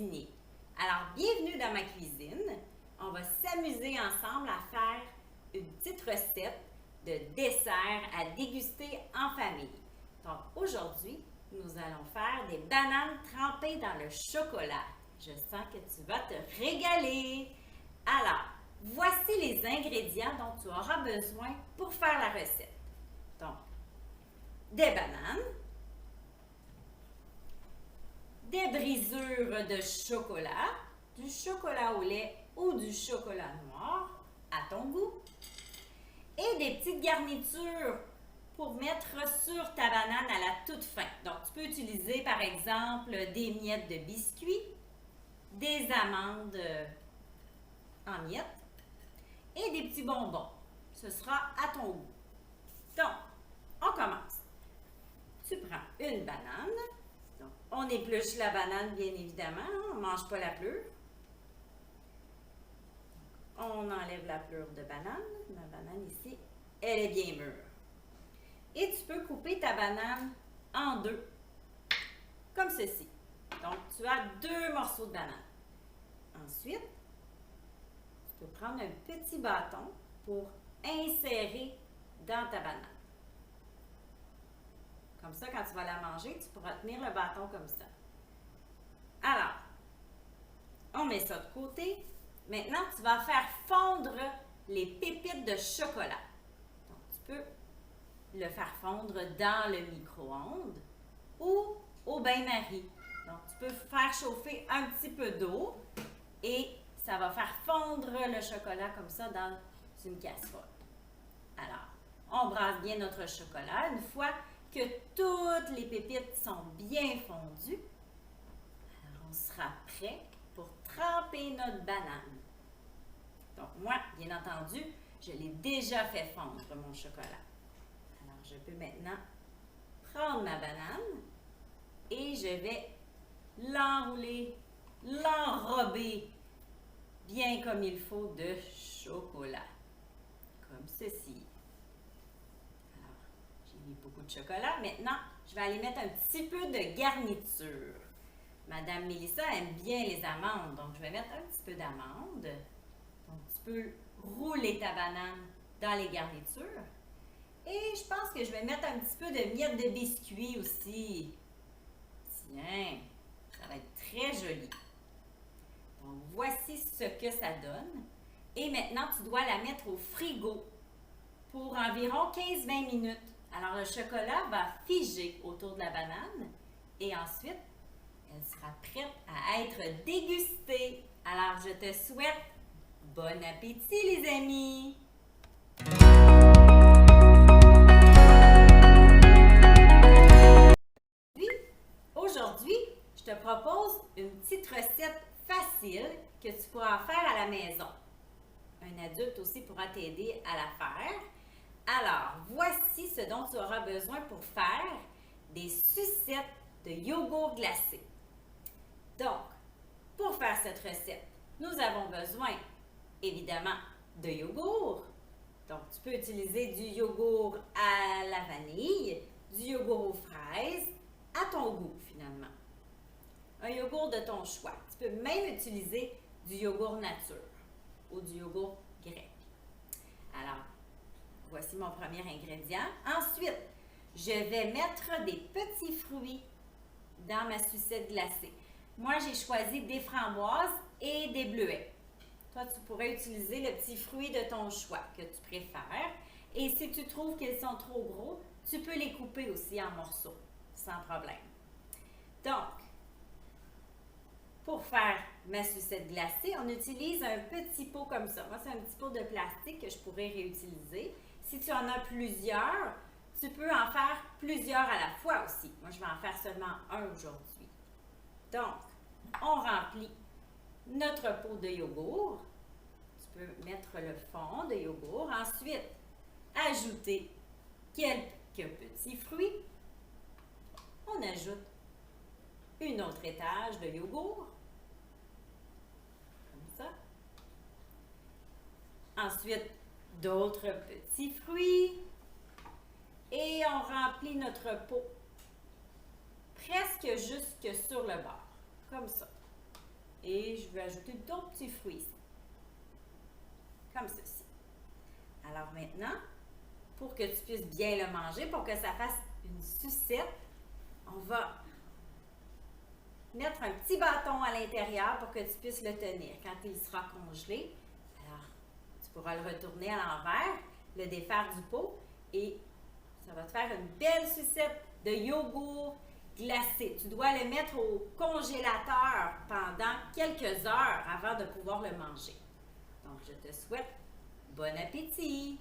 cuisinier. Alors, bienvenue dans ma cuisine. On va s'amuser ensemble à faire une petite recette de dessert à déguster en famille. Donc, aujourd'hui, nous allons faire des bananes trempées dans le chocolat. Je sens que tu vas te régaler. Alors, voici les ingrédients dont tu auras besoin pour faire la recette. Donc, des bananes, des brisures de chocolat, du chocolat au lait ou du chocolat noir à ton goût, et des petites garnitures pour mettre sur ta banane à la toute fin. Donc, tu peux utiliser par exemple des miettes de biscuits, des amandes en miettes et des petits bonbons. Ce sera à ton goût. Donc, on commence. Tu prends une banane. Donc, on épluche la banane, bien évidemment. On ne mange pas la pleure. On enlève la pleure de banane. Ma banane ici, elle est bien mûre. Et tu peux couper ta banane en deux, comme ceci. Donc, tu as deux morceaux de banane. Ensuite, tu peux prendre un petit bâton pour insérer dans ta banane. Comme ça, quand tu vas la manger, tu pourras tenir le bâton comme ça. Alors, on met ça de côté. Maintenant, tu vas faire fondre les pépites de chocolat. Donc, tu peux le faire fondre dans le micro-ondes ou au bain-marie. Donc, tu peux faire chauffer un petit peu d'eau et ça va faire fondre le chocolat comme ça dans une casserole. Alors, on brasse bien notre chocolat. Une fois que toutes les pépites sont bien fondues, alors on sera prêt pour tremper notre banane. Donc, moi, bien entendu, je l'ai déjà fait fondre, mon chocolat. Alors, je peux maintenant prendre ma banane et je vais l'enrouler, l'enrober bien comme il faut de chocolat. Comme ceci. Alors, j'ai mis beaucoup de chocolat. Maintenant, je vais aller mettre un petit peu de garniture. Madame Mélissa aime bien les amandes, donc je vais mettre un petit peu d'amandes. Donc, tu peux rouler ta banane dans les garnitures. Et je pense que je vais mettre un petit peu de miettes de biscuit aussi. Tiens, ça va être très joli. Donc, voici ce que ça donne. Et maintenant, tu dois la mettre au frigo pour environ 15-20 minutes. Alors, le chocolat va figer autour de la banane et ensuite, elle sera prête à être dégustée. Alors, je te souhaite bon appétit, les amis! Aujourd'hui, je te propose une petite recette facile que tu pourras faire à la maison. Un adulte aussi pourra t'aider à la faire. Alors, voici ce dont tu auras besoin pour faire des sucettes de yogourt glacé. Donc, pour faire cette recette, nous avons besoin, évidemment, de yogourt. Donc, tu peux utiliser du yogourt à la vanille, du yogourt aux fraises, à ton goût, finalement. Un yogourt de ton choix. Tu peux même utiliser du yogourt nature ou du yogourt grec. Alors, voici mon premier ingrédient. Ensuite, je vais mettre des petits fruits dans ma sucette glacée. Moi, j'ai choisi des framboises et des bleuets. Toi, tu pourrais utiliser le petit fruit de ton choix que tu préfères. Et si tu trouves qu'ils sont trop gros, tu peux les couper aussi en morceaux, sans problème. Donc, pour faire ma sucette glacée, on utilise un petit pot comme ça. Moi, c'est un petit pot de plastique que je pourrais réutiliser. Si tu en as plusieurs, tu peux en faire plusieurs à la fois aussi. Moi, je vais en faire seulement un aujourd'hui. Donc, on remplit notre pot de yogourt. Tu peux mettre le fond de yogourt. Ensuite, ajouter quelques petits fruits. On ajoute une autre étage de yogourt. Comme ça. Ensuite, d'autres petits fruits. Et on remplit notre pot presque jusque sur le bord. Comme ça. Et je vais ajouter d'autres petits fruits ici. Comme ceci. Alors maintenant, pour que tu puisses bien le manger, pour que ça fasse une sucette, on va mettre un petit bâton à l'intérieur pour que tu puisses le tenir. Quand il sera congelé, alors tu pourras le retourner à l'envers, le défaire du pot et ça va te faire une belle sucette de yogourt glacé. Tu dois le mettre au congélateur pendant quelques heures avant de pouvoir le manger. Donc, je te souhaite bon appétit!